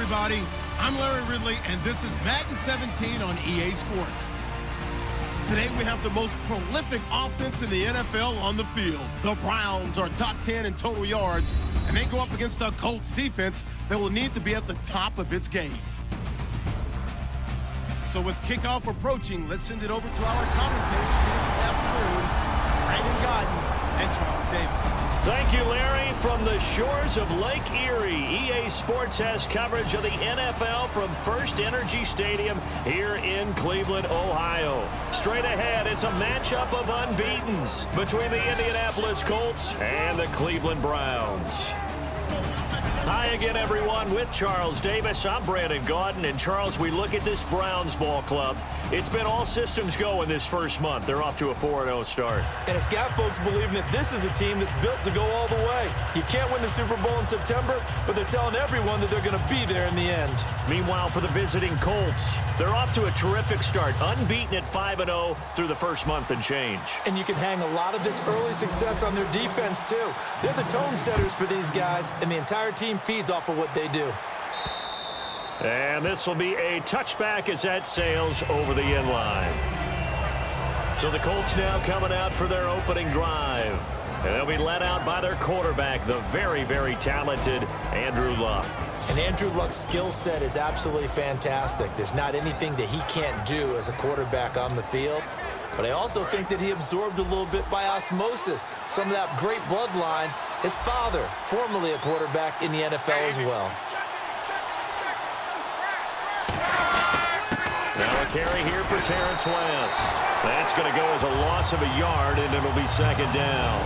everybody. I'm Larry Ridley, and this is Madden 17 on EA Sports. Today we have the most prolific offense in the NFL on the field. The Browns are top 10 in total yards, and they go up against the Colts defense that will need to be at the top of its game. So with kickoff approaching, let's send it over to our commentators here this afternoon, Brandon Godden and Charles Davis. Thank you, Larry. From the shores of Lake Erie, EA Sports has coverage of the NFL from First Energy Stadium here in Cleveland, Ohio. Straight ahead, it's a matchup of unbeatens between the Indianapolis Colts and the Cleveland Browns. Hi again, everyone, with Charles Davis. I'm Brandon Gaudin. And, Charles, we look at this Browns ball club. It's been all systems go in this first month. They're off to a 4-0 start. And it's got folks believing that this is a team that's built to go all the way. You can't win the Super Bowl in September, but they're telling everyone that they're going to be there in the end. Meanwhile, for the visiting Colts, they're off to a terrific start, unbeaten at 5-0 through the first month and change. And you can hang a lot of this early success on their defense, too. They're the tone setters for these guys, and the entire team feeds off of what they do. And this will be a touchback as that sails over the end line. So the Colts now coming out for their opening drive. And they'll be led out by their quarterback, the very, very talented Andrew Luck. And Andrew Luck's skill set is absolutely fantastic. There's not anything that he can't do as a quarterback on the field. But I also think that he absorbed a little bit by osmosis some of that great bloodline. His father, formerly a quarterback in the NFL as well. Now a carry here for Terrence West. That's going to go as a loss of a yard, and it'll be second down.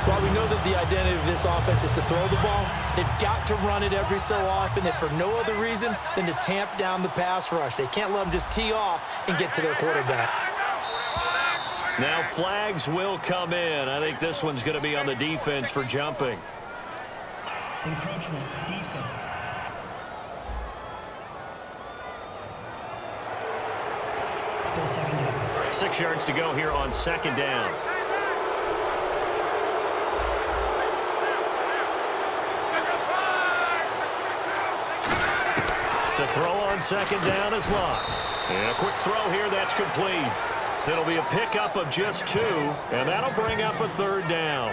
While we know that the identity of this offense is to throw the ball, they've got to run it every so often, and for no other reason than to tamp down the pass rush. They can't let them just tee off and get to their quarterback. Now flags will come in. I think this one's going to be on the defense for jumping. Encroachment, defense. Still second down. 6 yards to go here on second down. To throw on second down is Luck. And a quick throw here, that's complete. It'll be a pickup of just 2, and that'll bring up a third down.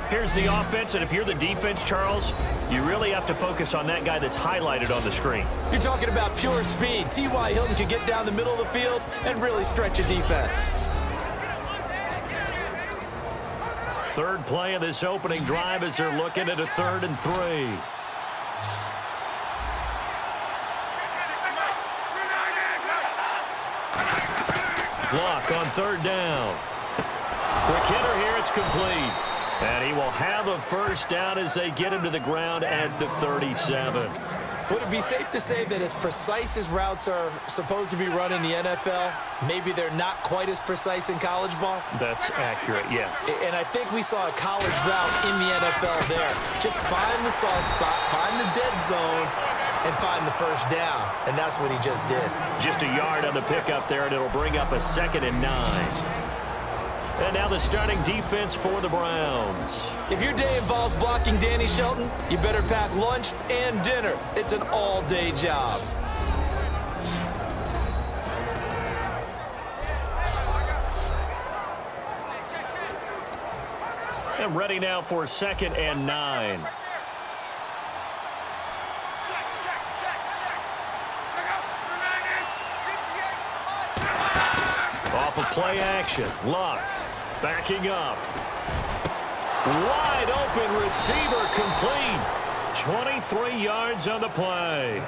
Here's the offense, and if you're the defense, Charles, you really have to focus on that guy that's highlighted on the screen. You're talking about pure speed. T.Y. Hilton can get down the middle of the field and really stretch a defense. Third play of this opening drive as they're looking at a 3rd and 3. Luck on third down. Quick hitter here, it's complete. And he will have a first down as they get him to the ground at the 37. Would it be safe to say that as precise as routes are supposed to be run in the NFL, maybe they're not quite as precise in college ball? That's accurate, yeah. And I think we saw a college route in the NFL there. Just find the soft spot, find the dead zone, and find the first down. And that's what he just did. Just a yard on the pickup there, and it'll bring up a 2nd and 9. And now the starting defense for the Browns. If your day involves blocking Danny Shelton, you better pack lunch and dinner. It's an all-day job. And ready now for 2nd and 9. Off of play action, Luck backing up. Wide open receiver complete. 23 yards on the play.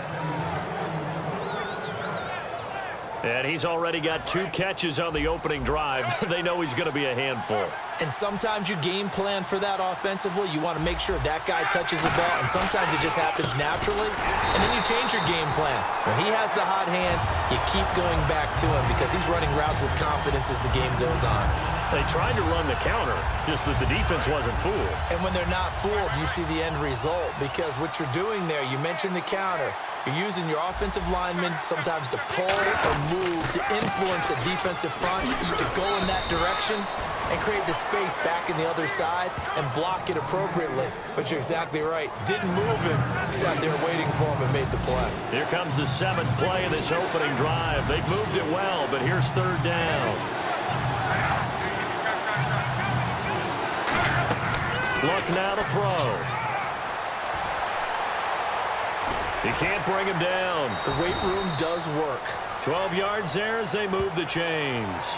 And he's already got 2 catches on the opening drive. They know he's going to be a handful. And sometimes you game plan for that offensively. You want to make sure that guy touches the ball, and sometimes it just happens naturally. And then you change your game plan. When he has the hot hand, you keep going back to him because he's running routes with confidence as the game goes on. They tried to run the counter, just that the defense wasn't fooled. And when they're not fooled, you see the end result because what you're doing there, you mentioned the counter. You're using your offensive linemen sometimes to pull or move to influence the defensive front to go in that direction. and create the space back in the other side and block it appropriately. But you're exactly right. Didn't move him. Sat there waiting for him and made the play. Here comes the 7th play of this opening drive. They've moved it well, but here's 3rd down. Luck now to throw. He can't bring him down. The weight room does work. 12 yards there as they move the chains.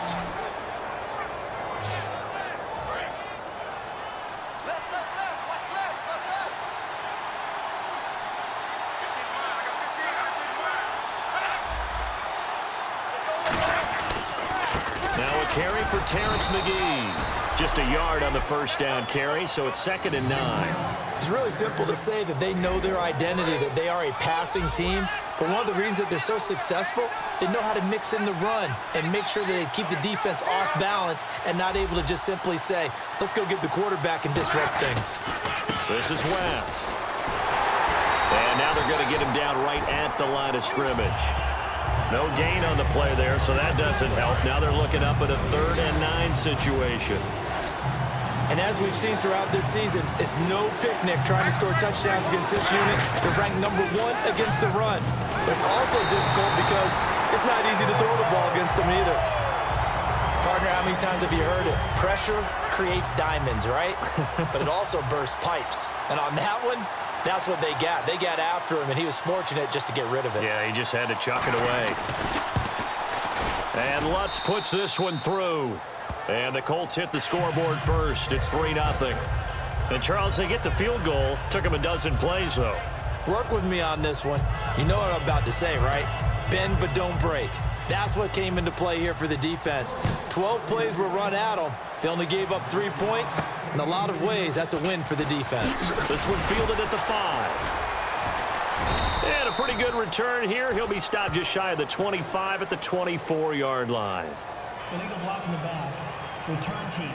Now a carry for Terrence McGee. Just a yard on the 1st down carry, so it's 2nd and 9. It's really simple to say that they know their identity, that they are a passing team. But one of the reasons that they're so successful, they know how to mix in the run and make sure that they keep the defense off balance and not able to just simply say, let's go get the quarterback and disrupt things. This is West. And now they're going to get him down right at the line of scrimmage. No gain on the play there, so that doesn't help. Now they're looking up at a 3rd and 9 situation. And as we've seen throughout this season, it's no picnic trying to score touchdowns against this unit. They're ranked number 1 against the run. But it's also difficult because it's not easy to throw the ball against them either. Partner, how many times have you heard it? Pressure creates diamonds, right? But it also bursts pipes. And on that one, that's what they got. They got after him, and he was fortunate just to get rid of it. Yeah, he just had to chuck it away. And Lutz puts this one through. And the Colts hit the scoreboard first. It's 3-0. And, Charles, they get the field goal. Took them a dozen plays, though. Work with me on this one. You know what I'm about to say, right? Bend but don't break. That's what came into play here for the defense. 12 plays were run at them. They only gave up 3 points. In a lot of ways, that's a win for the defense. This one fielded at the 5. And a pretty good return here. He'll be stopped just shy of the 25 at the 24-yard line. Illegal block in the back. Return team.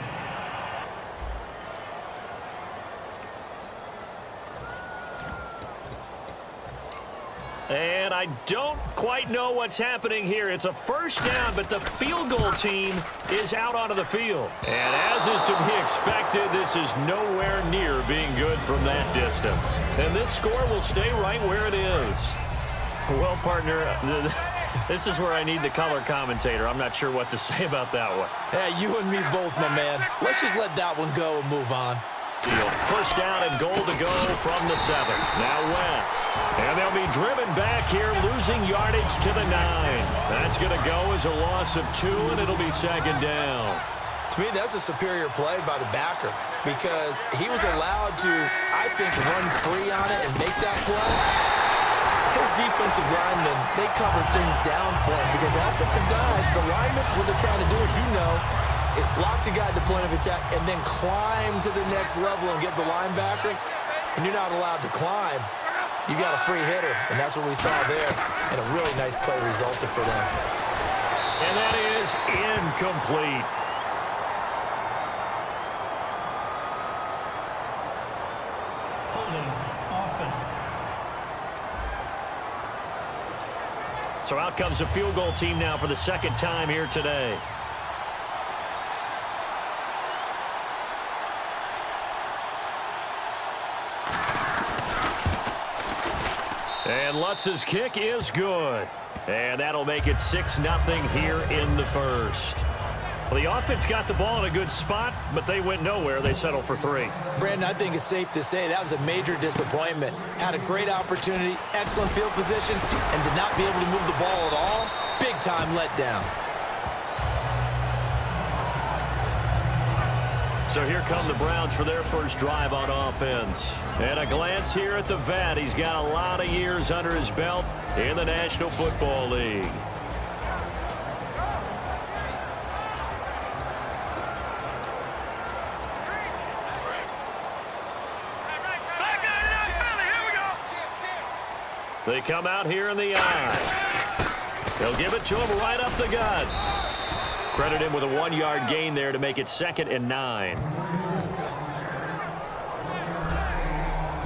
And I don't quite know what's happening here. It's a 1st down, but the field goal team is out onto the field. And as is to be expected, this is nowhere near being good from that distance. And this score will stay right where it is. Well, partner, this is where I need the color commentator. I'm not sure what to say about that one. Hey, you and me both, my man. Let's just let that one go and move on. 1st down and goal to go from the 7. Now West. And they'll be driven back here, losing yardage to the 9. That's going to go as a loss of 2, and it'll be 2nd down. To me, that's a superior play by the backer because he was allowed to, I think, run free on it and make that play. His defensive linemen, they cover things down for him because offensive guys, the linemen, what they're trying to do, as you know, is block the guy at the point of attack and then climb to the next level and get the linebacker. And you're not allowed to climb. You got a free hitter, and that's what we saw there. And a really nice play resulted for them. And that is incomplete. Holding offense. So out comes the field goal team now for the 2nd time here today. And Lutz's kick is good. And that'll make it 6-0 here in the 1st. Well, the offense got the ball in a good spot, but they went nowhere. They settled for 3. Brandon, I think it's safe to say that was a major disappointment. Had a great opportunity, excellent field position, and did not be able to move the ball at all. Big-time letdown. So here come the Browns for their first drive on offense. And a glance here at the vet. He's got a lot of years under his belt in the National Football League. They come out here in the eye. They'll give it to him right up the gut. Credit him with a 1-yard gain there to make it 2nd and 9.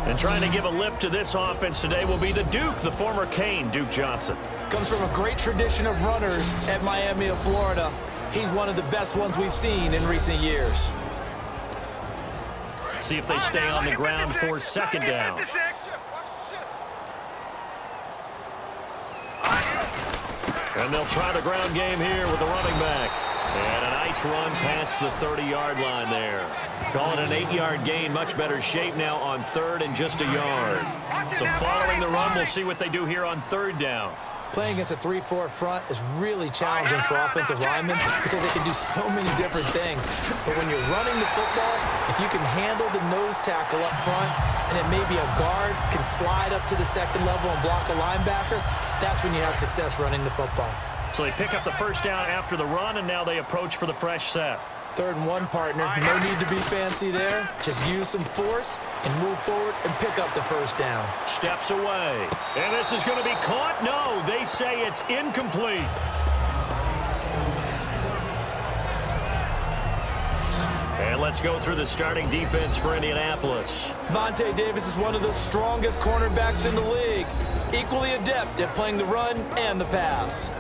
And trying to give a lift to this offense today will be the Duke, the former Cane, Duke Johnson. Comes from a great tradition of runners at Miami of Florida. He's one of the best ones we've seen in recent years. See if they stay on the ground for second down. And they'll try the ground game here with the running back. And a nice run past the 30-yard line there. Call it an 8-yard gain. Much better shape now on third and just a yard. So following the run, we'll see what they do here on third down. Playing against a 3-4 front is really challenging for offensive linemen because they can do so many different things. But when you're running the football, if you can handle the nose tackle up front, and then maybe a guard can slide up to the second level and block a linebacker, that's when you have success running the football. So they pick up the first down after the run, and now they approach for the fresh set. 3rd and 1, partner. No need to be fancy there. Just use some force and move forward and pick up the first down. Steps away. And this is going to be caught? No, they say it's incomplete. And let's go through the starting defense for Indianapolis. Vontae Davis is one of the strongest cornerbacks in the league. Equally adept at playing the run and the pass.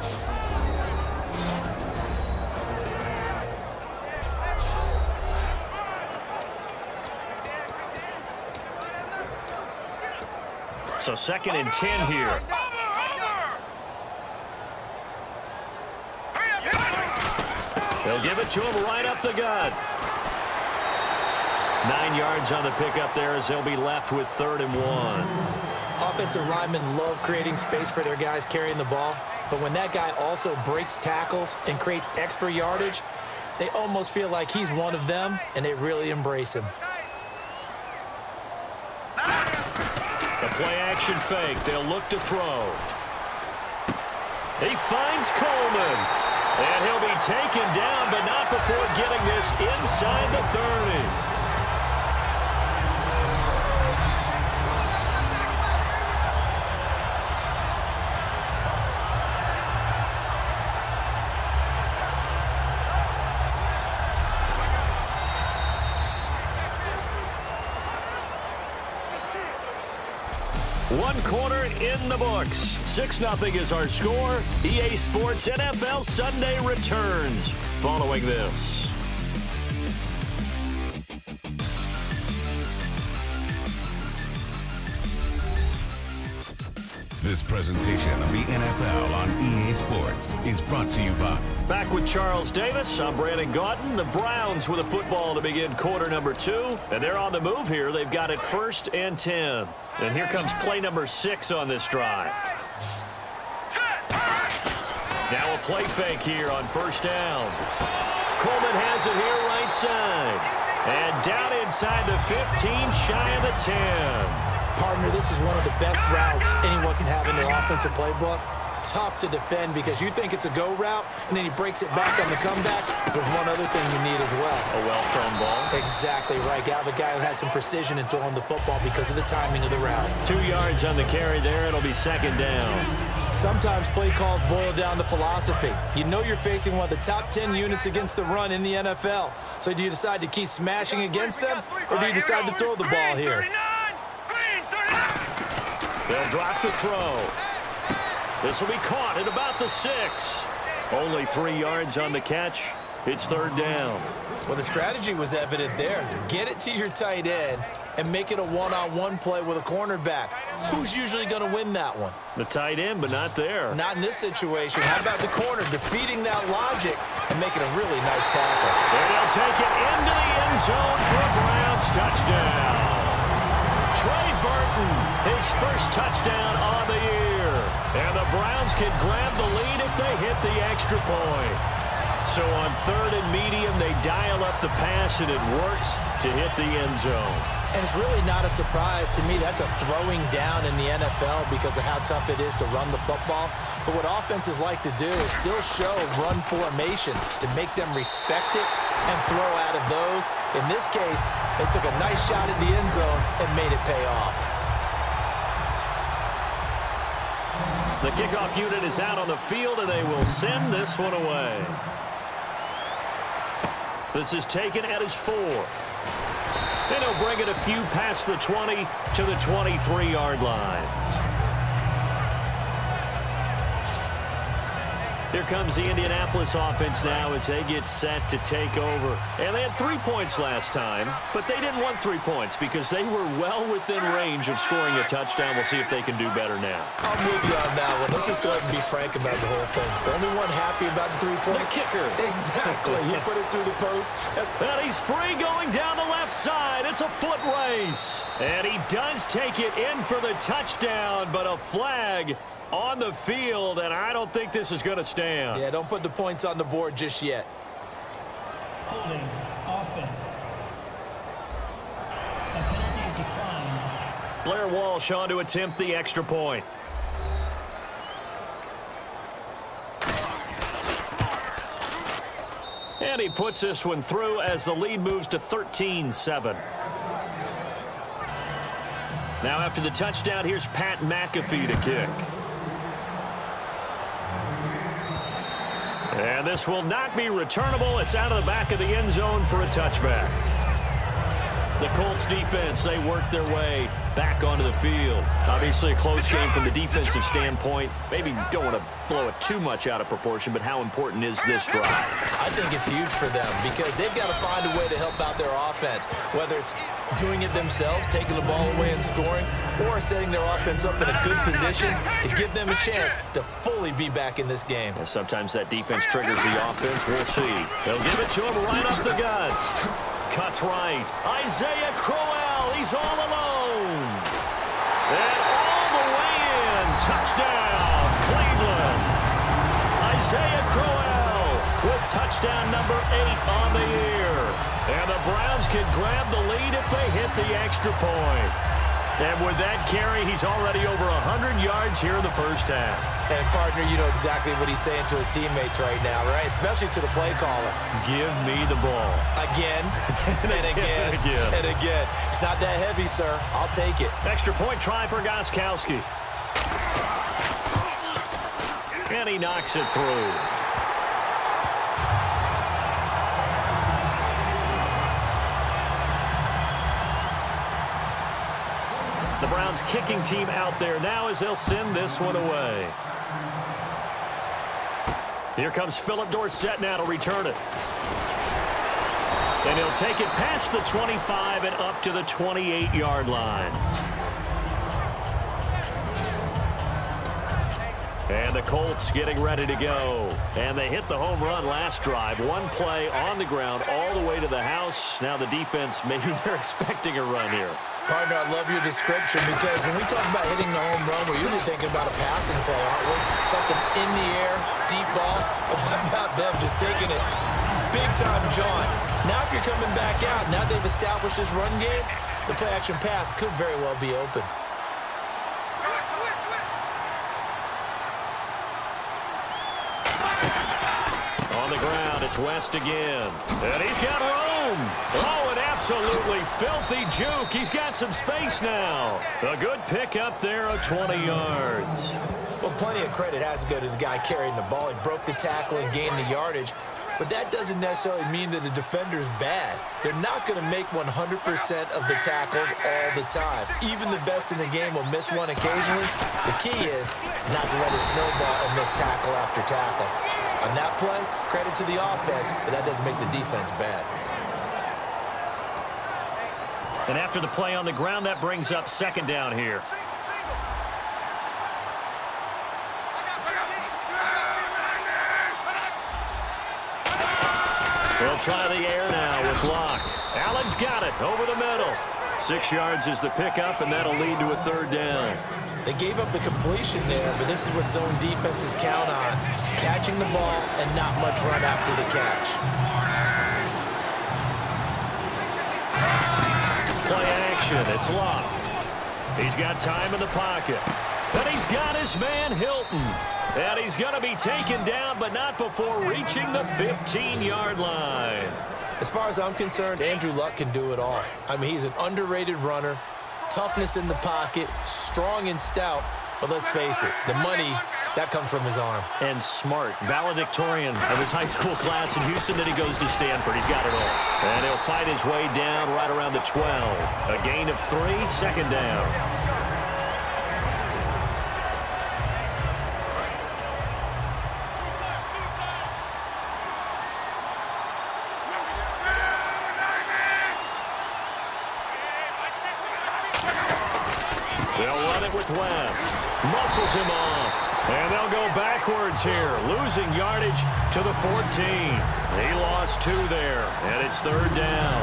So 2nd and 10 here. They'll give it to him right up the gut. 9 yards on the pickup there as they'll be left with 3rd and 1. Offensive linemen love creating space for their guys carrying the ball, but when that guy also breaks tackles and creates extra yardage, they almost feel like he's one of them, and they really embrace him. The play-action fake. They'll look to throw. He finds Coleman. And he'll be taken down, but not before getting this inside the 30. One quarter in the books. 6-0 is our score. EA Sports NFL Sunday returns following this. This presentation of the NFL on EA Sports is brought to you by... Back with Charles Davis. I'm Brandon Gaudin. The Browns with a football to begin quarter number 2. And they're on the move here. They've got it 1st and 10. And here comes play number 6 on this drive. Now a play fake here on 1st down. Coleman has it here right side. And down inside the 15, shy of the 10. Partner, this is one of the best routes anyone can have in their offensive playbook. Tough to defend because you think it's a go route, and then he breaks it back on the comeback. There's one other thing you need as well. A well-thrown ball. Exactly right. Got a guy who has some precision in throwing the football because of the timing of the route. 2 yards on the carry there. It'll be 2nd down. Sometimes play calls boil down to philosophy. You know you're facing one of the top 10 units against the run in the NFL. So do you decide to keep smashing against them, or do you decide to throw the ball here? They'll drop the throw. This will be caught at about the 6. Only 3 yards on the catch. It's 3rd down. Well, the strategy was evident there. Get it to your tight end and make it a one-on-one play with a cornerback. Who's usually going to win that one? The tight end, but not there. Not in this situation. How about the corner defeating that logic and making a really nice tackle? And they'll take it into the end zone for a Browns touchdown. Trey Burton, his first touchdown on the year. And the Browns can grab the lead if they hit the extra point. So on 3rd and medium, they dial up the pass, and it works to hit the end zone. And it's really not a surprise to me. That's a throwing down in the NFL because of how tough it is to run the football. But what offenses like to do is still show run formations to make them respect it and throw out of those. In this case, they took a nice shot at the end zone and made it pay off. The kickoff unit is out on the field, and they will send this one away. This is taken at his 4. And he'll bring it a few past the 20 to the 23-yard line. Here comes the Indianapolis offense now as they get set to take over. And they had 3 points last time, but they didn't want 3 points because they were well within range of scoring a touchdown. We'll see if they can do better now. I'm with you on that one. Let's just go ahead and be frank about the whole thing. The only one happy about the 3-point. The kicker. Exactly. He put it through the post. And he's free going down the left side. It's a foot race. And he does take it in for the touchdown, but a flag on the field, and I don't think this is going to stand. Yeah, don't put the points on the board just yet. Holding offense. A penalty is declined. Blair Walsh on to attempt the extra point. And he puts this one through as the lead moves to 13-7. Now after the touchdown, here's Pat McAfee to kick. And this will not be returnable. It's out of the back of the end zone for a touchback. The Colts defense, they work their way back onto the field. Obviously a close game from the defensive standpoint. Maybe don't want to blow it too much out of proportion, but how important is this drive? I think it's huge for them because they've got to find a way to help out their offense, whether it's doing it themselves, taking the ball away and scoring, or setting their offense up in a good position to give them a chance to fully be back in this game. And sometimes that defense triggers the offense. We'll see. They'll give it to him right up the gut. Cuts right. Isaiah Crowell, he's all alone. And all the way in. Touchdown, Cleveland. Isaiah Crowell with touchdown number 8 on the year. And the Browns can grab the lead if they hit the extra point. And with that carry, he's already over 100 yards here in the first half. And, partner, you know exactly what he's saying to his teammates right now, right? Especially to the play caller. Give me the ball. Again, and again, and again. It's not that heavy, sir. I'll take it. Extra point try for Gostkowski. And he knocks it through. The Browns kicking team out there now as they'll send this one away. Here comes Philip Dorsett now to return it. And he'll take it past the 25 and up to the 28-yard line. And the Colts getting ready to go. And they hit the home run last drive. One play on the ground all the way to the house. Now the defense, maybe they're expecting a run here. Partner, I love your description because when we talk about hitting the home run, we're usually thinking about a passing play, aren't we? Something in the air, deep ball. But how about them just taking it big-time jaunt? Now if you're coming back out, now they've established this run game, the play-action pass could very well be open. On the ground, it's West again. And he's got room. Oh, an absolutely filthy juke. He's got some space now. A good pickup there of 20 yards. Well, plenty of credit has to go to the guy carrying the ball. He broke the tackle and gained the yardage. But that doesn't necessarily mean that the defender's bad. They're not going to make 100% of the tackles all the time. Even the best in the game will miss one occasionally. The key is not to let it snowball and miss tackle after tackle. On that play, credit to the offense, but that doesn't make the defense bad. And after the play on the ground, that brings up second down here. We'll try the air now with Locke. Allen's got it over the middle. 6 yards is the pickup, and that'll lead to a third down. They gave up the completion there, but this is what zone defenses count on. Catching the ball and not much run after the catch. Play action. It's Locke. He's got time in the pocket. And he's got his man Hilton. And he's going to be taken down, but not before reaching the 15-yard line. As far as I'm concerned, Andrew Luck can do it all. I mean, he's an underrated runner, toughness in the pocket, strong and stout. But let's face it, the money, that comes from his arm. And smart, valedictorian of his high school class in Houston. Then he goes to Stanford. He's got it all. And he'll fight his way down right around the 12. A gain of 3, second down. with West. Muscles him off. And they'll go backwards here, losing yardage to the 14. He lost 2 there, and it's 3rd down.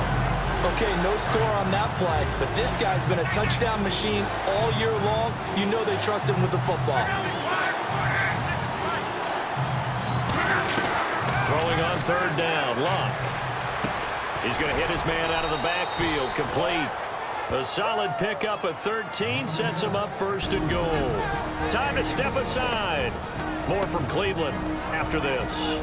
Okay, no score on that play, but this guy's been a touchdown machine all year long. You know they trust him with the football. Throwing on 3rd down, Luck. He's going to hit his man out of the backfield, complete. A solid pickup at 13 sets him up 1st and goal. Time to step aside. More from Cleveland after this.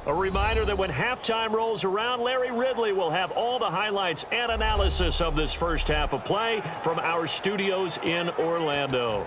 A reminder that when halftime rolls around, Larry Ridley will have all the highlights and analysis of this first half of play from our studios in Orlando.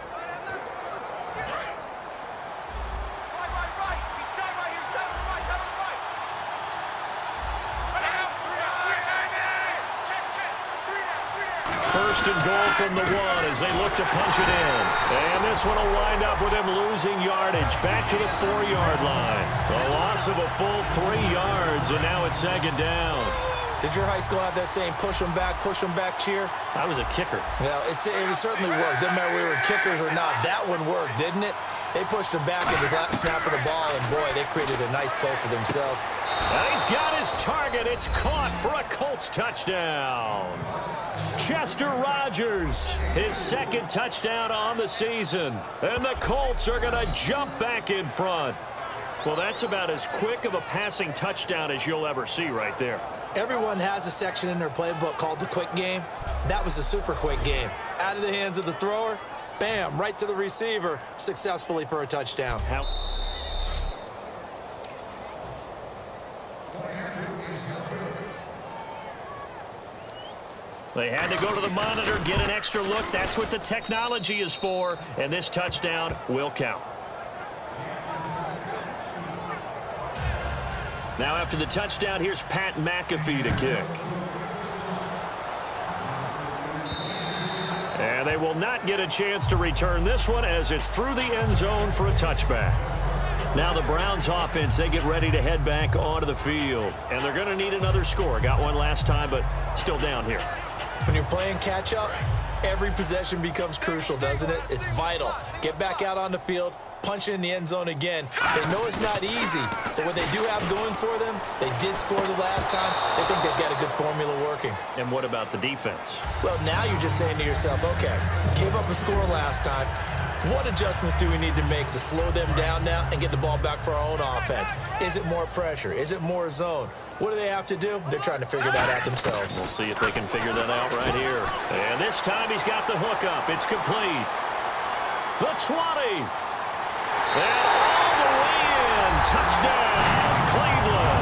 First and goal from the 1 as they look to punch it in. And this one will wind up with him losing yardage back to the 4-yard line. A loss of a full 3 yards, and now it's 2nd down. Did your high school have that same push them back cheer? I was a kicker. Well, it certainly worked. Didn't matter if we were kickers or not. That one worked, didn't it? They pushed him back at the last snap of the ball, and boy, they created a nice play for themselves. And he's got his target. It's caught for a Colts touchdown. Chester Rogers, his 2nd touchdown on the season. And the Colts are going to jump back in front. Well, that's about as quick of a passing touchdown as you'll ever see right there. Everyone has a section in their playbook called the quick game. That was a super quick game. Out of the hands of the thrower, bam, right to the receiver, successfully for a touchdown. They had to go to the monitor, get an extra look. That's what the technology is for, and this touchdown will count. Now after the touchdown, here's Pat McAfee to kick. And they will not get a chance to return this one as it's through the end zone for a touchback. Now the Browns offense, they get ready to head back onto the field. And they're going to need another score. Got one last time, but still down here. When you're playing catch-up, every possession becomes crucial, doesn't it? It's vital. Get back out on the field, punch it in the end zone again. They know it's not easy, but what they do have going for them, they did score the last time. They think they've got a good formula working. And what about the defense? Well, now you're just saying to yourself, okay, give up a score last time. What adjustments do we need to make to slow them down now and get the ball back for our own offense? Is it more pressure? Is it more zone? What do they have to do? They're trying to figure that out themselves. We'll see if they can figure that out right here. And this time he's got the hookup. It's complete. The 20. And all the way in. Touchdown, Cleveland.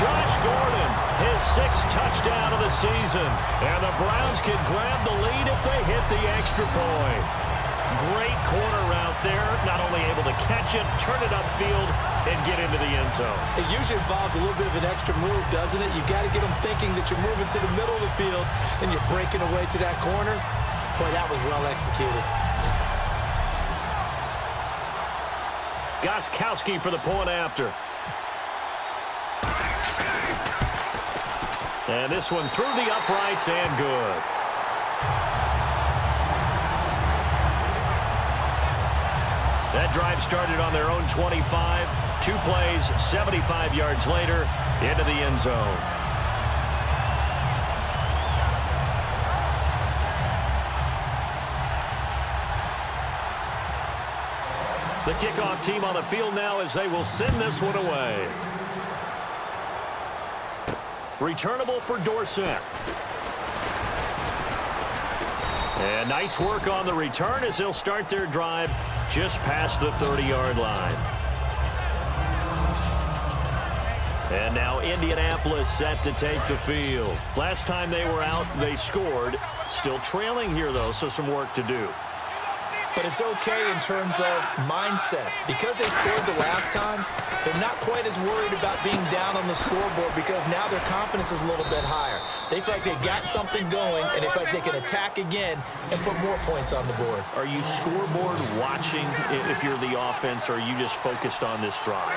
Josh Gordon, his 6th touchdown of the season. And the Browns can grab the lead if they hit the extra point. Great corner route there. Not only able to catch it, turn it upfield, and get into the end zone. It usually involves a little bit of an extra move, doesn't it? You've got to get them thinking that you're moving to the middle of the field and you're breaking away to that corner. Boy, that was well executed. Gostkowski for the point after. And this one through the uprights and good. That drive started on their own 25. 2 plays, 75 yards later, into the end zone. The kickoff team on the field now as they will send this one away. Returnable for Dorsett. And nice work on the return as they'll start their drive just past the 30-yard line. And now Indianapolis set to take the field. Last time they were out, they scored. Still trailing here, though, so some work to do. But it's okay in terms of mindset. Because they scored the last time, They're not quite as worried about being down on the scoreboard because now their confidence is a little bit higher. They feel like they got something going, and they feel like they can attack again and put more points on the board. Are you scoreboard watching if you're the offense, or are you just focused on this drive?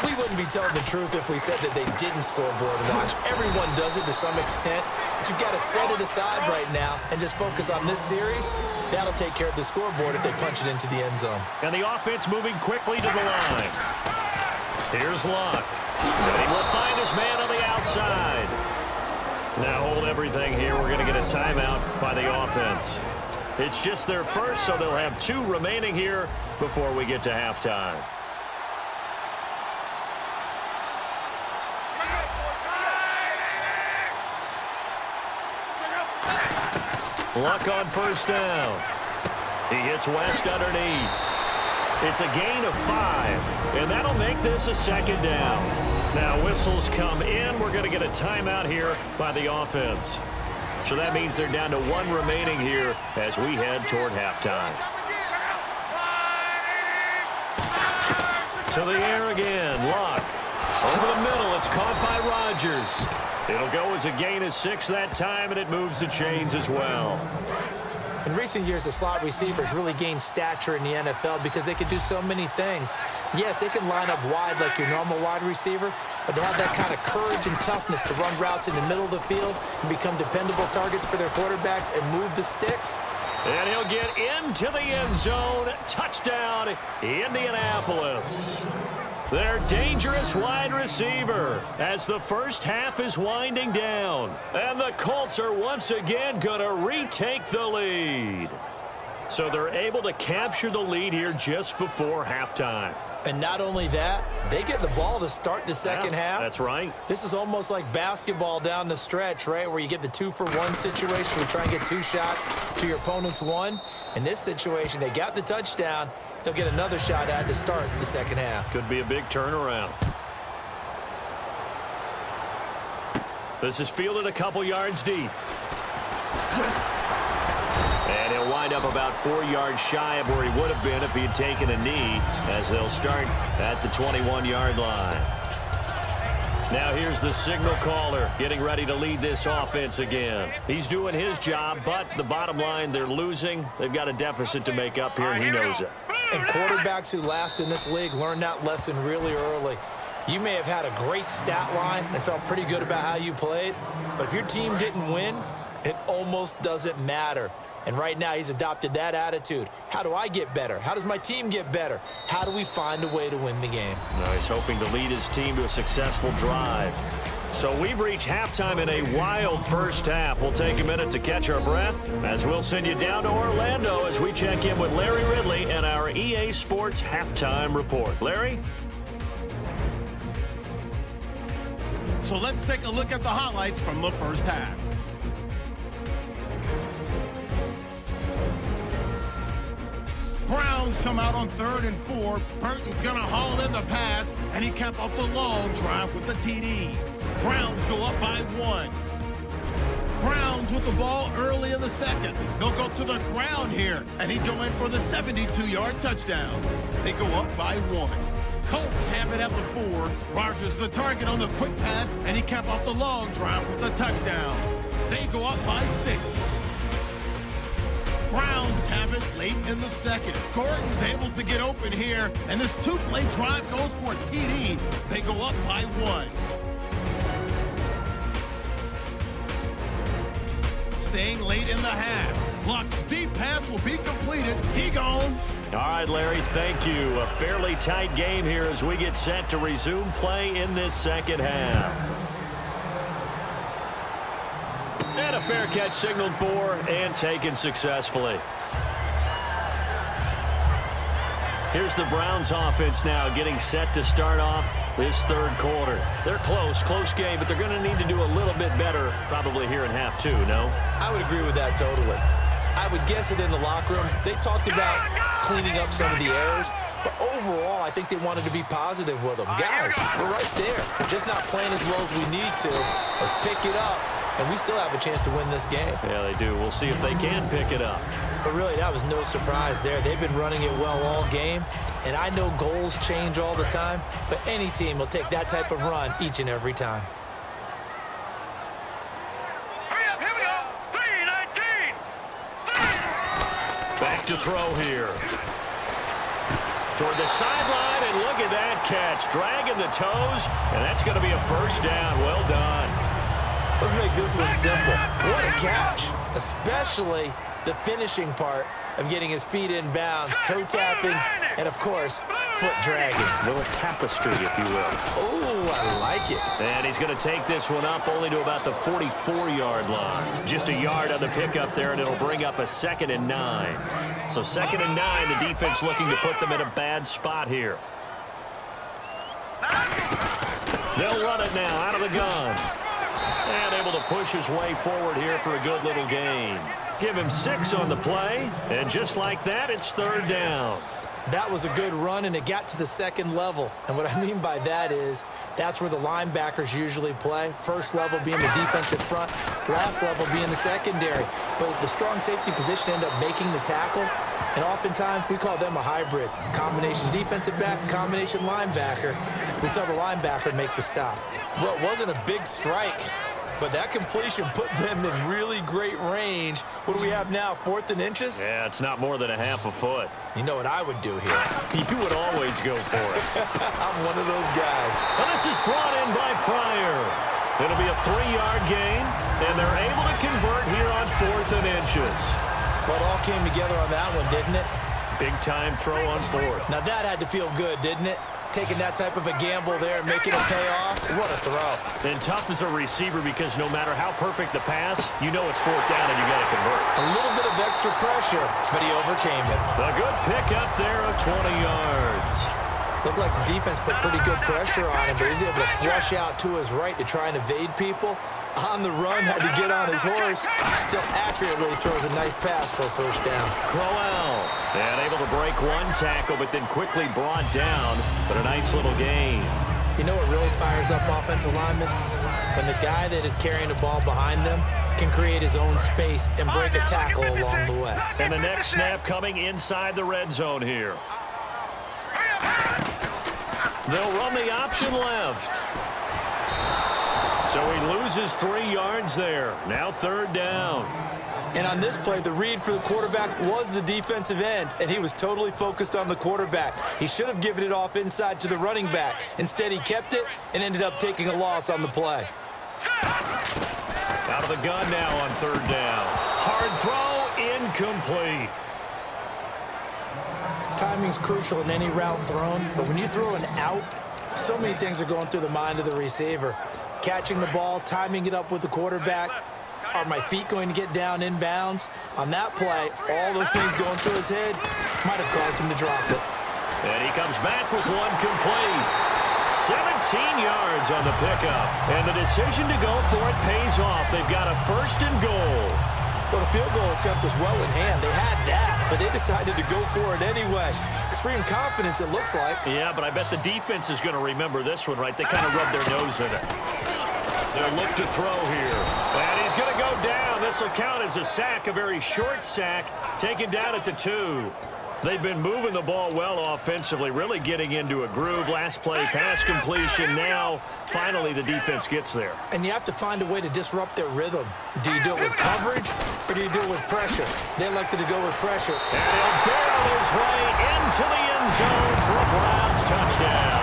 We wouldn't be telling the truth if we said that they didn't scoreboard watch. Everyone does it to some extent, but you've got to set it aside right now and just focus on this series. That'll take care of the scoreboard if they punch it into the end zone. And the offense moving quickly to the line. Here's Luck. And he will find his man on the outside. Now hold everything here. We're going to get a timeout by the offense. It's just their first, so they'll have 2 remaining here before we get to halftime. Luck on first down. He hits West underneath. It's a gain of 5, and that'll make this a second down. Now whistles come in. We're going to get a timeout here by the offense. So that means they're down to 1 remaining here as we head toward halftime. To the air again. Luck. Over the middle. It's caught by Rodgers. It'll go as a gain of 6 that time, and it moves the chains as well. In recent years, the slot receivers really gained stature in the NFL because they can do so many things. Yes, they can line up wide like your normal wide receiver, but to have that kind of courage and toughness to run routes in the middle of the field and become dependable targets for their quarterbacks and move the sticks. And he'll get into the end zone. Touchdown, Indianapolis. Their dangerous wide receiver as the first half is winding down. And the Colts are once again going to retake the lead. So they're able to capture the lead here just before halftime. And not only that, they get the ball to start the second half. That's right. This is almost like basketball down the stretch, right, where you get the 2-for-1 situation where you try and get 2 shots to your opponent's 1. In this situation, they got the touchdown. They'll get another shot at to start the second half. Could be a big turnaround. This is fielded a couple yards deep. And he'll wind up about 4 yards shy of where he would have been if he had taken a knee, as they'll start at the 21-yard line. Now here's the signal caller getting ready to lead this offense again. He's doing his job, but the bottom line, they're losing. They've got a deficit to make up here, and he knows it. And quarterbacks who last in this league learn that lesson really early. You may have had a great stat line and felt pretty good about how you played, but if your team didn't win, it almost doesn't matter. And right now, he's adopted that attitude. How do I get better? How does my team get better? How do we find a way to win the game? Now he's hoping to lead his team to a successful drive. So we've reached halftime in a wild first half. We'll take a minute to catch our breath as we'll send you down to Orlando as we check in with Larry Ridley and our EA Sports Halftime Report. Larry? So let's take a look at the highlights from the first half. Browns come out on 3rd and 4. Burton's going to haul in the pass, and he capped off the long drive with the TD. Browns go up by 1. Browns with the ball early in the second. They'll go to the ground here, and he'd go in for the 72-yard touchdown. They go up by 1. Colts have it at the 4. Rodgers the target on the quick pass, and he capped off the long drive with a touchdown. They go up by 6. Browns have it late in the second. Gordon's able to get open here, and this 2-play drive goes for a TD. They go up by 1. Staying late in the half. Luck's deep pass will be completed. He gone. All right, Larry, thank you. A fairly tight game here as we get set to resume play in this second half. And a fair catch signaled for and taken successfully. Here's the Browns offense now getting set to start off this third quarter. They're close game, but they're going to need to do a little bit better probably here in half 2, no? I would agree with that totally. I would guess it in the locker room. They talked about cleaning up some of the errors, but overall, I think they wanted to be positive with them. Guys, we're right there. We're just not playing as well as we need to. Let's pick it up and we still have a chance to win this game. Yeah, they do. We'll see if they can pick it up. But really, that was no surprise there. They've been running it well all game, and I know goals change all the time, but any team will take that type of run each and every time. Back to throw here. Toward the sideline, and look at that catch. Dragging the toes, and that's going to be a first down. Well done. Let's make this one simple. What a catch, especially the finishing part of getting his feet in bounds, toe tapping, and of course, foot dragging. A little tapestry, if you will. Oh, I like it. And he's going to take this one up only to about the 44-yard line. Just a yard on the pickup there, and it'll bring up a 2nd and 9. So 2nd and 9, the defense looking to put them in a bad spot here. They'll run it now out of the gun. And able to push his way forward here for a good little gain. Give him 6 on the play, and just like that, it's 3rd down. That was a good run, and it got to the second level. And what I mean by that is that's where the linebackers usually play. First level being the defensive front, last level being the secondary. But the strong safety position ended up making the tackle, and oftentimes we call them a hybrid. Combination defensive back, combination linebacker. We saw the linebacker make the stop. Well, it wasn't a big strike, but that completion put them in really great range. What do we have now, 4th and inches? Yeah, it's not more than a half a foot. You know what I would do here? You would always go for it. I'm one of those guys. Well, this is brought in by Pryor. It'll be a 3-yard gain, and they're able to convert here on 4th and inches. Well, it all came together on that one, didn't it? Big-time throw on 4th. Now, that had to feel good, didn't it? Taking that type of a gamble there and making it pay off. What a throw. And tough as a receiver because no matter how perfect the pass, you know it's 4th down and you got to convert. A little bit of extra pressure, but he overcame it. A good pick up there of 20 yards. Looked like the defense put pretty good pressure on him, but he's able to flush out to his right to try and evade people. On the run, had to get on his horse. Still accurately throws a nice pass for a first down. Crowell, and able to break one tackle, but then quickly brought down, but a nice little gain. You know what really fires up offensive linemen? When the guy that is carrying the ball behind them can create his own space and break a tackle along the way. And the next snap coming inside the red zone here. They'll run the option left. So he loses 3 yards there. Now 3rd down. And on this play, the read for the quarterback was the defensive end, and he was totally focused on the quarterback. He should have given it off inside to the running back. Instead, he kept it and ended up taking a loss on the play. Out of the gun now on 3rd down. Hard throw, incomplete. Timing's crucial in any route thrown, but when you throw an out, so many things are going through the mind of the receiver. Catching the ball, timing it up with the quarterback. Are my feet going to get down in bounds? On that play, all those things going through his head might have caused him to drop it. And he comes back with one complete. 17 yards on the pickup. And the decision to go for it pays off. They've got a 1st and goal. Well, the field goal attempt was well in hand. They had that, but they decided to go for it anyway. Extreme confidence, it looks like. Yeah, but I bet the defense is going to remember this one, right? They kind of rubbed their nose in it. They'll look to throw here. And he's going to go down. This will count as a sack, a very short sack, taken down at the 2. They've been moving the ball well offensively, really getting into a groove. Last play, pass completion. Now, finally, the defense gets there. And you have to find a way to disrupt their rhythm. Do you do it with coverage, or do you do it with pressure? They elected to go with pressure. And he'll barrel his way into the end zone for a Browns touchdown.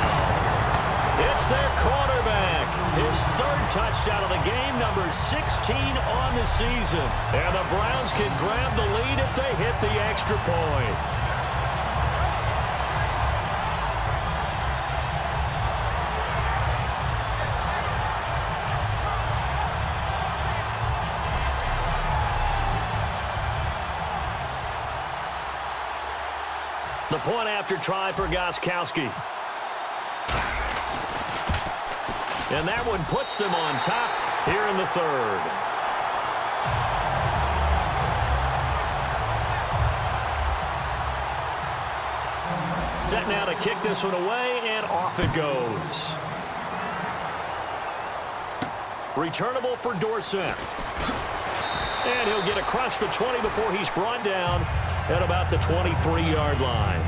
It's their quarterback. His 3rd touchdown of the game, number 16 on the season. And the Browns can grab the lead if they hit the extra point. The point after try for Gostkowski. And that one puts them on top here in the 3rd. Set now to kick this one away, and off it goes. Returnable for Dorsett. And he'll get across the 20 before he's brought down at about the 23-yard line.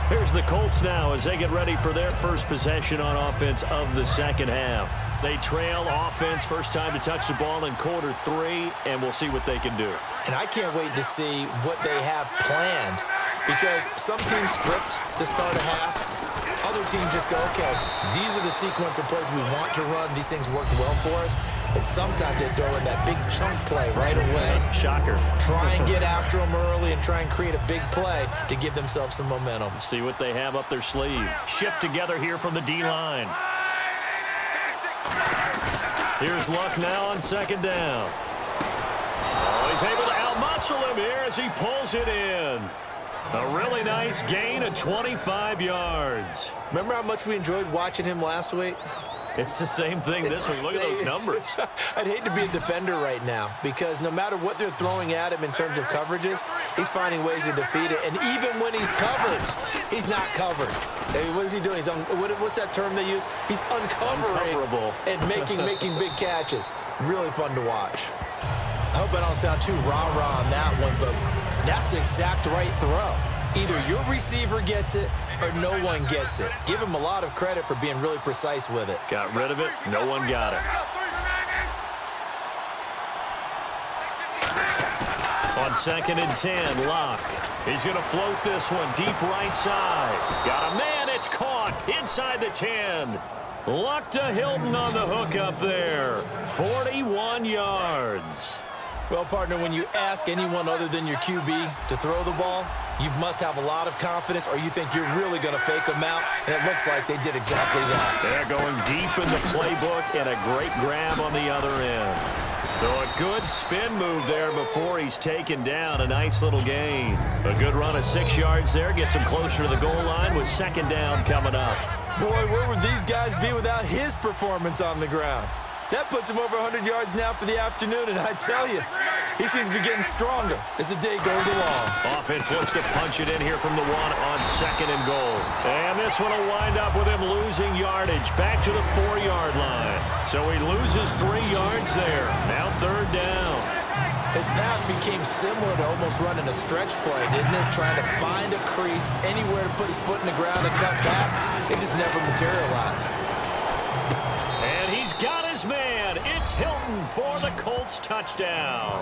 Here's the Colts now as they get ready for their first possession on offense of the second half. They trail offense, first time to touch the ball in quarter 3, and we'll see what they can do. And I can't wait to see what they have planned, because some teams script to start a half. Other teams just go, okay, these are the sequence of plays we want to run. These things worked well for us. And sometimes they throw in that big chunk play right away. Shocker. Try and get after them early and try and create a big play to give themselves some momentum. See what they have up their sleeve. Shift together here from the D-line. Here's Luck now on second down. Oh, he's able to outmuscle him here as he pulls it in. A really nice gain of 25 yards. Remember how much we enjoyed watching him last week? It's the same thing this week. Look at those numbers. I'd hate to be a defender right now, because no matter what they're throwing at him in terms of coverages, he's finding ways to defeat it. And even when he's covered, he's not covered. Hey, what is he doing? He's what's that term they use? He's uncovering and making big catches. Really fun to watch. I hope I don't sound too rah-rah on that one, but that's the exact right throw. Either your receiver gets it or no one gets it. Give him a lot of credit for being really precise with it. Got rid of it. No one got it. On 2nd and 10, Locke. He's going to float this one deep right side. Got a man. It's caught inside the 10. Luck to Hilton on the hook up there. 41 yards. Well, partner, when you ask anyone other than your QB to throw the ball, you must have a lot of confidence, or you think you're really going to fake them out, and it looks like they did exactly that. They're going deep in the playbook, and a great grab on the other end. So a good spin move there before he's taken down. A nice little gain. A good run of 6 yards there. Gets him closer to the goal line with second down coming up. Boy, where would these guys be without his performance on the ground? That puts him over 100 yards now for the afternoon, and I tell you, he seems to be getting stronger as the day goes along. Offense looks to punch it in here from the 1 on 2nd and goal. And this one will wind up with him losing yardage back to the 4-yard line. So he loses 3 yards there. Now 3rd down. His path became similar to almost running a stretch play, didn't it? Trying to find a crease, anywhere to put his foot in the ground and cut back. It just never materialized. And he's got his man. It's Hilton for the Colts touchdown.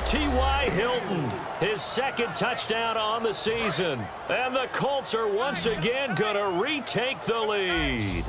T.Y. Hilton, his 2nd touchdown on the season. And the Colts are once again going to retake the lead.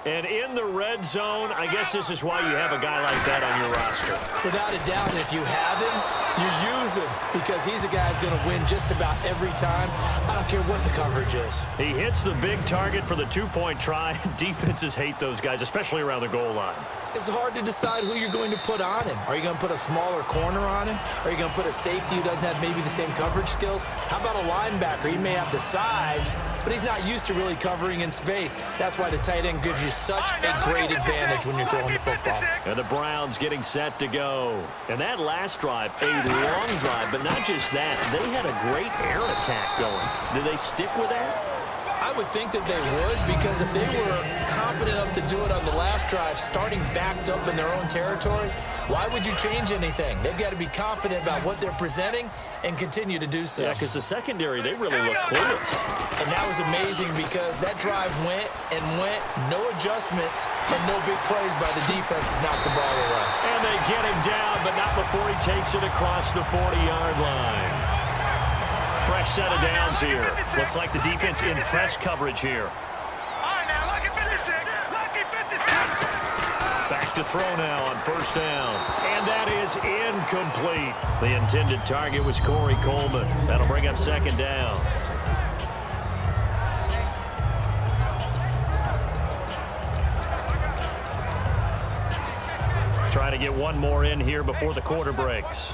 And in the red zone, I guess this is why you have a guy like that on your roster. Without a doubt, if you have him, you use him, because he's a guy who's going to win just about every time. I don't care what the coverage is. He hits the big target for the 2-point try. Defenses hate those guys, especially around the goal line. It's hard to decide who you're going to put on him. Are you going to put a smaller corner on him? Are you going to put a safety who doesn't have maybe the same coverage skills? How about a linebacker? He may have the size, but he's not used to really covering in space. That's why the tight end gives you such a great advantage when you're throwing the football. And the Browns getting set to go. And that last drive, a long drive, but not just that. They had a great air attack going. Did they stick with that? I would think that they would, because if they were confident enough to do it on the last drive, starting backed up in their own territory, why would you change anything? They've got to be confident about what they're presenting and continue to do so. Yeah, because the secondary, they really look clueless. And that was amazing, because that drive went and went, no adjustments, and no big plays by the defense to knock the ball away. And they get him down, but not before he takes it across the 40-yard line. Fresh set of downs here. Looks like the defense in press coverage here. Back to throw now on 1st down. And that is incomplete. The intended target was Corey Coleman. That'll bring up 2nd down. Trying to get one more in here before the quarter breaks.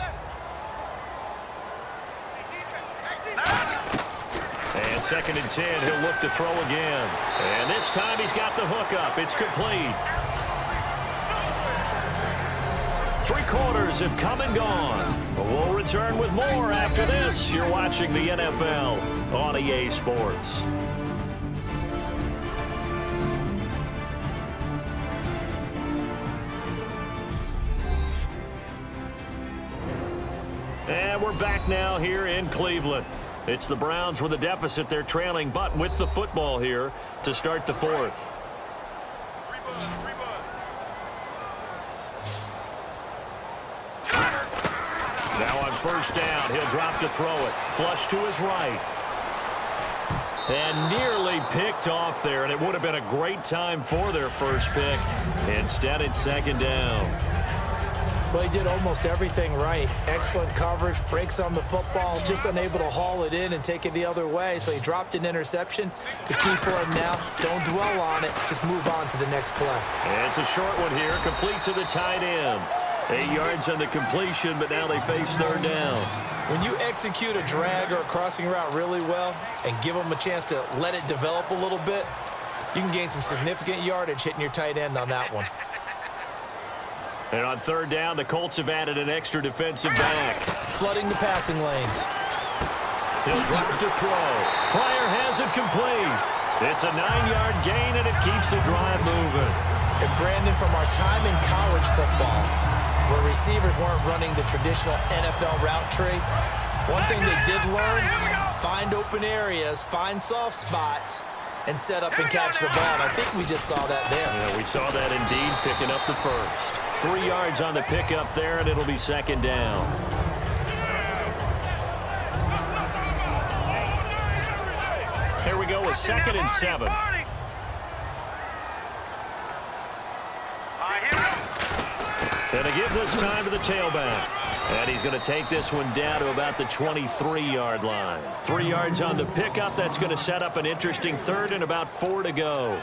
And 2nd and 10, he'll look to throw again. And this time he's got the hook up. It's complete. 3 quarters have come and gone. We'll return with more after this. You're watching the NFL on EA Sports. And we're back now here in Cleveland. It's the Browns with a deficit. They're trailing, but with the football here to start the fourth. Now on first down, he'll drop to throw it. Flush to his right. And nearly picked off there, and it would have been a great time for their first pick. Instead, it's second down. Well, he did almost everything right. Excellent coverage, breaks on the football, just unable to haul it in and take it the other way. So he dropped an interception. The key for him now, don't dwell on it. Just move on to the next play. And it's a short one here, complete to the tight end. 8 yards on the completion, but now they face third down. When you execute a drag or a crossing route really well and give them a chance to let it develop a little bit, you can gain some significant yardage hitting your tight end on that one. And on third down, the Colts have added an extra defensive back. Flooding the passing lanes. He'll drop to throw. Pryor has it complete. It's a 9-yard gain, and it keeps the drive moving. And Brandon, from our time in college football, where receivers weren't running the traditional NFL route tree, one thing they did learn, find open areas, find soft spots, and set up and catch the ball. And I think we just saw that there. Yeah, we saw that indeed, picking up the first. 3 yards on the pickup there, and it'll be second down. Here we go with 2nd and 7. And to give this time to the tailback. And he's going to take this one down to about the 23-yard line. 3 yards on the pickup. That's going to set up an interesting third and about 4 to go.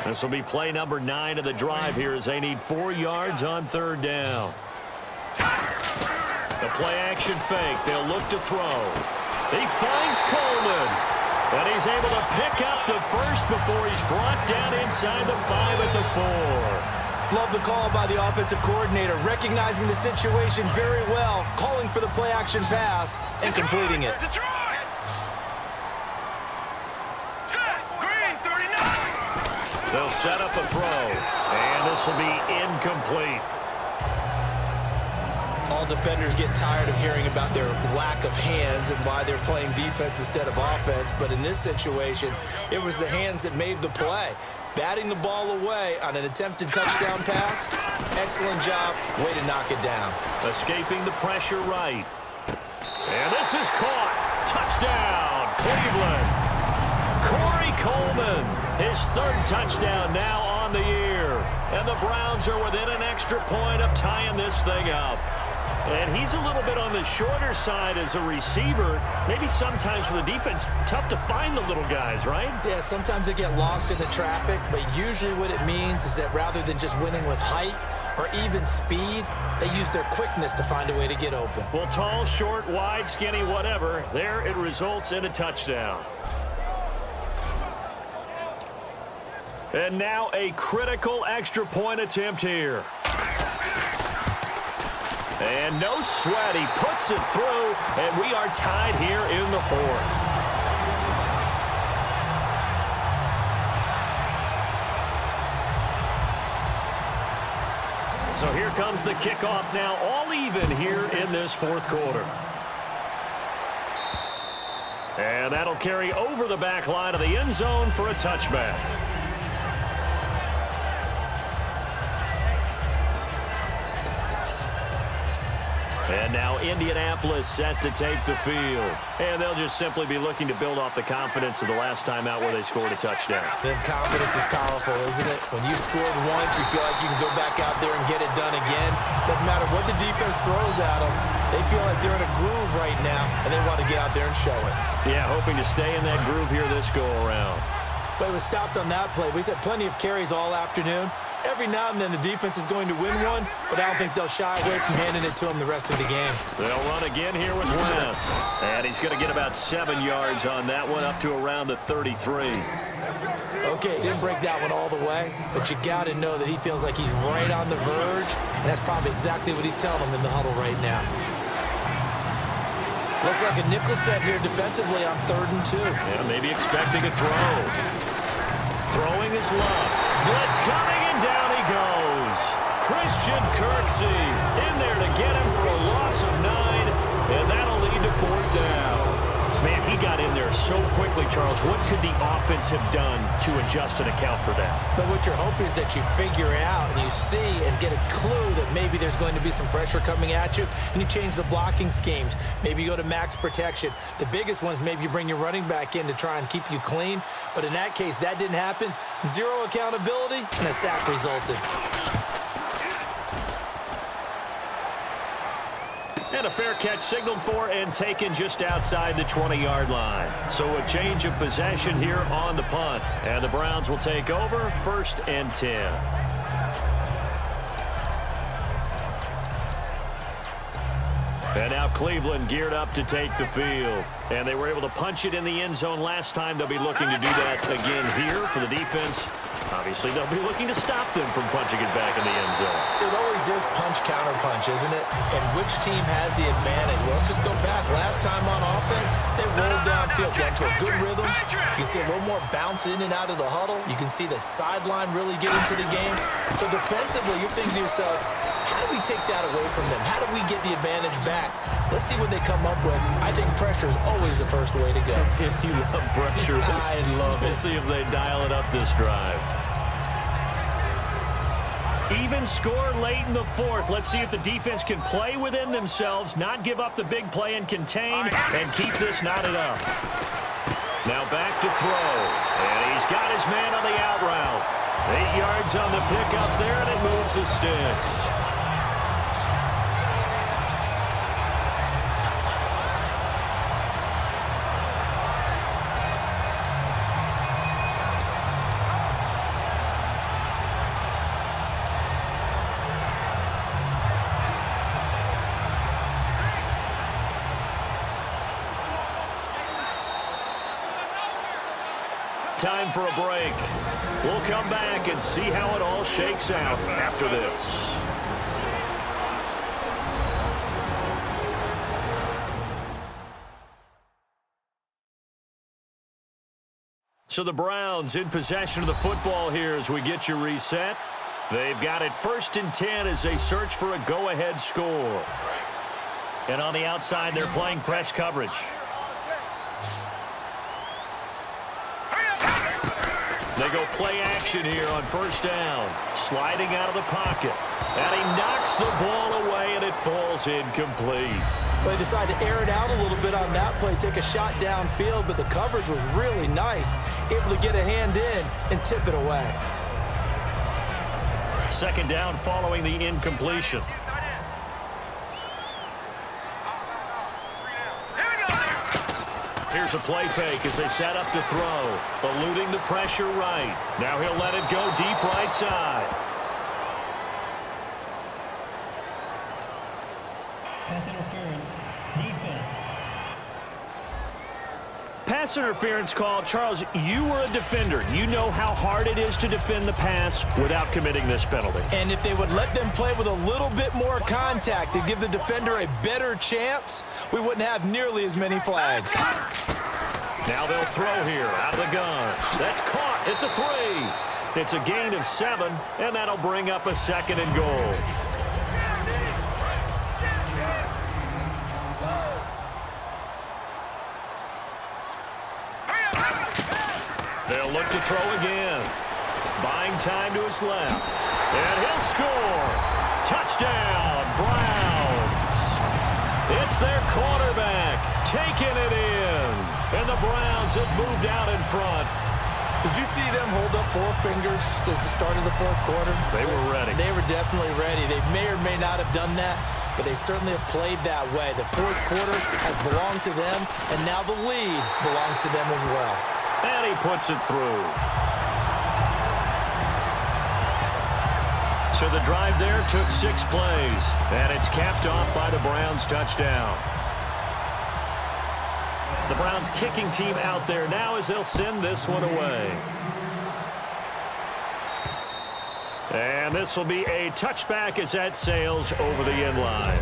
This will be play number 9 of the drive here as they need 4 yards on third down. The play-action fake. They'll look to throw. He finds Coleman. And he's able to pick up the first before he's brought down inside the 5 at the 4. Love the call by the offensive coordinator, recognizing the situation very well, calling for the play-action pass, and completing it. They'll set up a throw, and this will be incomplete. All defenders get tired of hearing about their lack of hands and why they're playing defense instead of offense, but in this situation, it was the hands that made the play. Batting the ball away on an attempted touchdown pass. Excellent job. Way to knock it down. Escaping the pressure right. And this is caught. Touchdown, Cleveland. Corey Coleman, his 3rd touchdown now on the year. And the Browns are within an extra point of tying this thing up. And he's a little bit on the shorter side as a receiver. Maybe sometimes for the defense, tough to find the little guys, right? Yeah, sometimes they get lost in the traffic, but usually what it means is that rather than just winning with height or even speed, they use their quickness to find a way to get open. Well, tall, short, wide, skinny, whatever, there it results in a touchdown. And now a critical extra point attempt here. And no sweat, he puts it through, and we are tied here in the 4th. So here comes the kickoff now, all even here in this 4th quarter. And that'll carry over the back line of the end zone for a touchback. And now Indianapolis set to take the field. And they'll just simply be looking to build off the confidence of the last time out where they scored a touchdown. Then confidence is powerful, isn't it? When you scored once, you feel like you can go back out there and get it done again. Doesn't matter what the defense throws at them. They feel like they're in a groove right now, and they want to get out there and show it. Yeah, hoping to stay in that groove here this go-around. But it was stopped on that play. We had plenty of carries all afternoon. Every now and then the defense is going to win one, but I don't think they'll shy away from handing it to him the rest of the game. They'll run again here with Wentz. And he's going to get about 7 yards on that one, up to around the 33. Okay, didn't break that one all the way, but you got to know that he feels like he's right on the verge, and that's probably exactly what he's telling them in the huddle right now. Looks like a nickel set here defensively on 3rd and 2. Yeah, maybe expecting a throw. Throwing his love. Blitz coming, and down he goes. Christian Kirksey in there to get him for a loss of 9, and that'll lead to 4th down. Man, he got in there so quickly, Charles. What could the offense have done to adjust and account for that? But what you're hoping is that you figure out and you see and get a clue that maybe there's going to be some pressure coming at you, and you change the blocking schemes. Maybe you go to max protection. The biggest one is maybe you bring your running back in to try and keep you clean. But in that case, that didn't happen. 0 accountability, and a sack resulted. And a fair catch signaled for and taken just outside the 20-yard line. So a change of possession here on the punt. And the Browns will take over 1st and 10. And now Cleveland geared up to take the field. And they were able to punch it in the end zone last time. They'll be looking to do that again here for the defense. Obviously, they'll be looking to stop them from punching it back in the end zone. It always is punch-counter-punch, isn't it? And which team has the advantage? Well, let's just go back. Last time on offense, they rolled downfield, got into a good rhythm. You can see a little more bounce in and out of the huddle. You can see the sideline really get into the game. So defensively, you're thinking to yourself, how do we take that away from them? How do we get the advantage back? Let's see what they come up with. I think pressure is always the first way to go. You love pressure. I love it. We'll see if they dial it up this drive. Even score late in the 4th. Let's see if the defense can play within themselves, not give up the big play and contain, and keep this knotted up. Now back to throw. And he's got his man on the out route. 8 yards on the pickup there, and it moves the sticks. Time for a break. We'll come back and see how it all shakes out after this. So the Browns in possession of the football here as we get you reset. They've got it 1st and 10 as they search for a go-ahead score. And on the outside, they're playing press coverage. They go play action here on 1st down. Sliding out of the pocket. And he knocks the ball away, and it falls incomplete. They decided to air it out a little bit on that play, take a shot downfield, but the coverage was really nice. Able to get a hand in and tip it away. 2nd down following the incompletion. Here's a play fake as they set up to throw. Eluding the pressure right. Now he'll let it go deep right side. Pass interference. Defense. Pass interference call. Charles, you were a defender. You know how hard it is to defend the pass without committing this penalty. And if they would let them play with a little bit more contact to give the defender a better chance, we wouldn't have nearly as many flags. Now they'll throw here out of the gun. That's caught at the 3. It's a gain of 7, and that'll bring up a 2nd and goal. They'll look to throw again. Buying time to his left. And he'll score. Touchdown, Browns. It's their quarterback taking it in. And the Browns have moved out in front. Did you see them hold up 4 fingers at the start of the 4th quarter? They were ready. They were definitely ready. They may or may not have done that, but they certainly have played that way. The 4th quarter has belonged to them, and now the lead belongs to them as well. And he puts it through. So the drive there took 6 plays, and it's capped off by the Browns touchdown. The Browns kicking team out there now as they'll send this one away. And this will be a touchback as that sails over the end line.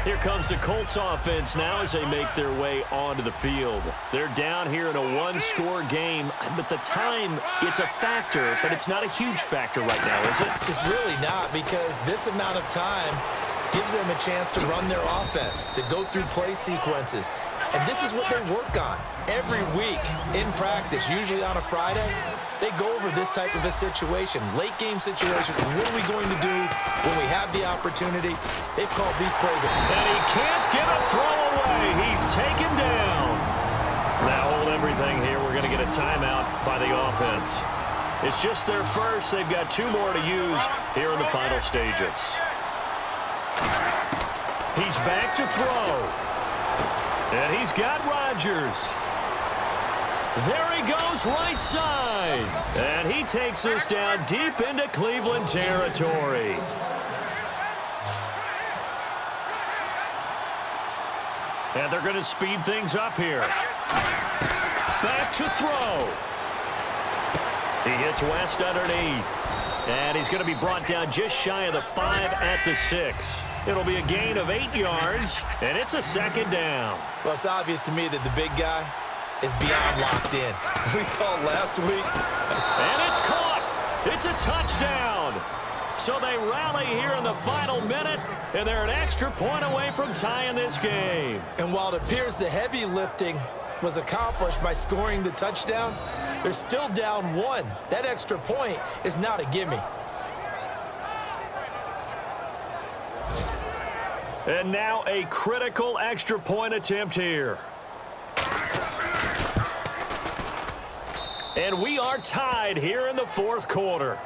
Here comes the Colts offense now as they make their way onto the field. They're down here in a one-score game, but the time, it's a factor, but it's not a huge factor right now, is it? It's really not, because this amount of time gives them a chance to run their offense, to go through play sequences. And this is what they work on every week in practice, usually on a Friday. They go over this type of a situation, late-game situation. What are we going to do when we have the opportunity? They've called these plays. And he can't get a throw away. He's taken down. Now hold everything here. We're going to get a timeout by the offense. It's just their first. They've got 2 more to use here in the final stages. He's back to throw. And he's got Rodgers. There he goes, right side. And he takes us down deep into Cleveland territory. And they're going to speed things up here. Back to throw. He hits West underneath. And he's going to be brought down just shy of the 5 at the 6. It'll be a gain of 8 yards, and it's a second down. Well, it's obvious to me that the big guy is beyond locked in. We saw it last week. And it's caught. It's a touchdown. So they rally here in the final minute, and they're an extra point away from tying this game. And while it appears the heavy lifting was accomplished by scoring the touchdown, they're still down 1. That extra point is not a gimme. And now a critical extra point attempt here. And we are tied here in the 4th quarter.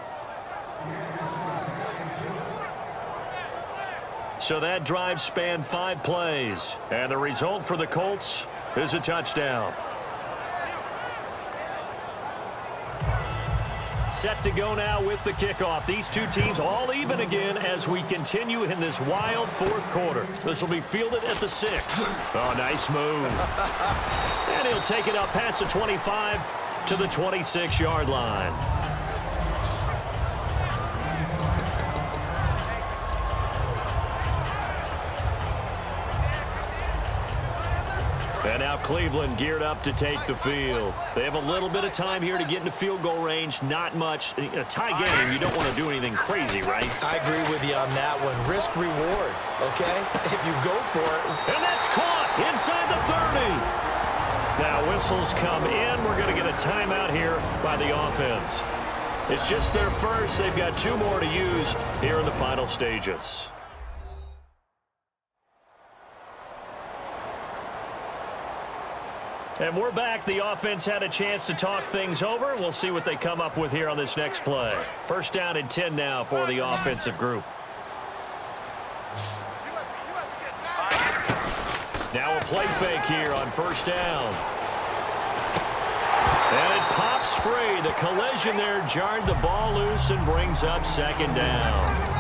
So that drive spanned 5 plays. And the result for the Colts is a touchdown. Set to go now with the kickoff. These two teams all even again as we continue in this wild 4th quarter. This will be fielded at the 6. Oh, nice move. And he'll take it up past the 25 to the 26-yard line. And now Cleveland geared up to take the field. They have a little bit of time here to get into field goal range. Not much. A tie game, you don't want to do anything crazy, right? I agree with you on that one. Risk reward, okay? If you go for it. And that's caught inside the 30. Now whistles come in. We're going to get a timeout here by the offense. It's just their first. They've got 2 more to use here in the final stages. And we're back. The offense had a chance to talk things over. We'll see what they come up with here on this next play. First down and 10 now for the offensive group. Now a play fake here on first down. And it pops free. The collision there jarred the ball loose and brings up second down.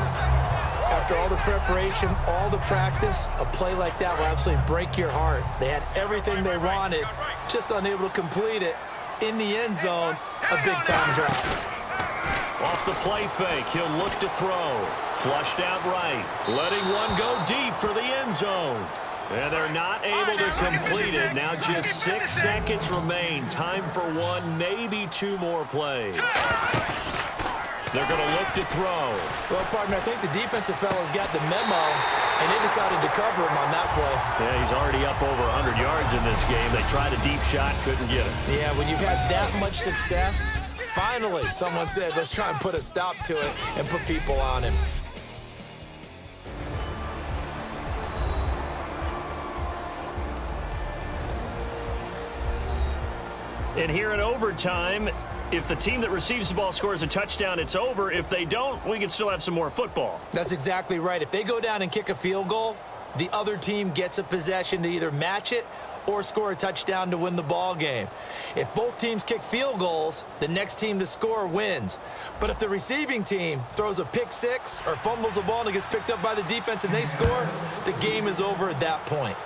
After all the preparation, all the practice, a play like that will absolutely break your heart. They had everything they wanted, just unable to complete it. In the end zone, a big-time drop. Off the play fake, he'll look to throw. Flushed out right, letting one go deep for the end zone. And they're not able to complete it. Now just 6 seconds remain. Time for 1, maybe 2 more plays. They're going to look to throw. Well, partner, I think the defensive fellas got the memo, and they decided to cover him on that play. Yeah, he's already up over 100 yards in this game. They tried a deep shot, couldn't get it. Yeah, when you've had that much success, finally someone said, let's try and put a stop to it and put people on him. And here in overtime, if the team that receives the ball scores a touchdown, it's over. If they don't, we can still have some more football. That's exactly right. If they go down and kick a field goal, the other team gets a possession to either match it or score a touchdown to win the ball game. If both teams kick field goals, the next team to score wins. But if the receiving team throws a pick six or fumbles the ball and it gets picked up by the defense and they score, the game is over at that point.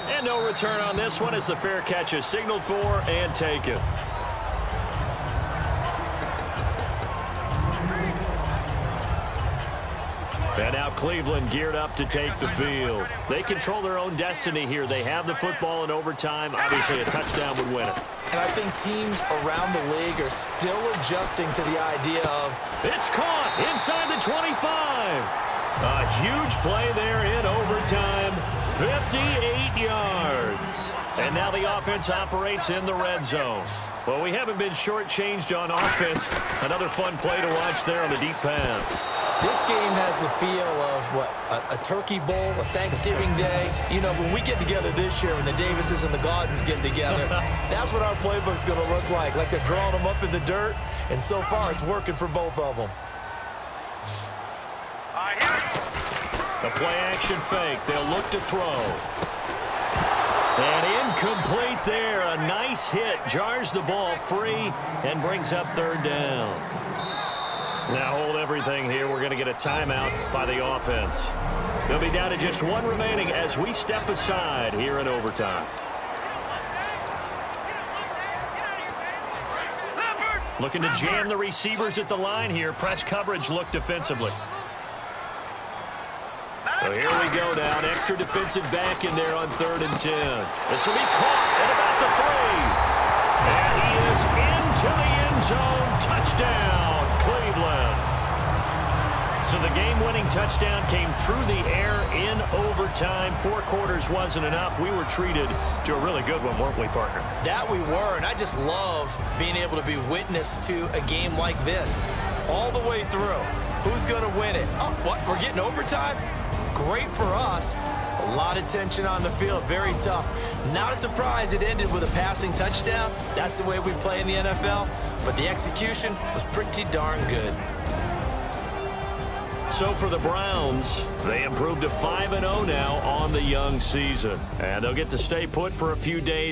And no return on this one as the fair catch is signaled for and taken. And now Cleveland geared up to take the field. They control their own destiny here. They have the football in overtime. Obviously, a touchdown would win it. And I think teams around the league are still adjusting to the idea of... It's caught inside the 25. A huge play there in overtime. 58 yards. And now the offense operates in the red zone. Well, we haven't been shortchanged on offense. Another fun play to watch there on the deep pass. This game has the feel of, what, a turkey bowl, a Thanksgiving day. You know, when we get together this year, when the Davises and the Gaudens get together, that's what our playbook's going to look like they're drawing them up in the dirt, and so far it's working for both of them. The play-action fake. They'll look to throw. And incomplete there. A nice hit. Jars the ball free and brings up third down. Now hold everything here. We're going to get a timeout by the offense. They'll be down to just one remaining as we step aside here in overtime. Looking to jam the receivers at the line here. Press coverage look defensively. So here we go now. An extra defensive back in there on 3rd and 10. This will be caught at about the 3. And he is into the end zone. Touchdown, Cleveland. So the game-winning touchdown came through the air in overtime. 4 quarters wasn't enough. We were treated to a really good one, weren't we, partner? That we were, and I just love being able to be witness to a game like this all the way through. Who's going to win it? Oh, what? We're getting overtime? Great for us. A lot of tension on the field. Very tough. Not a surprise it ended with a passing touchdown. That's the way we play in the NFL. But the execution was pretty darn good. So for the Browns, they improved to 5-0 now on the young season. And they'll get to stay put for a few days.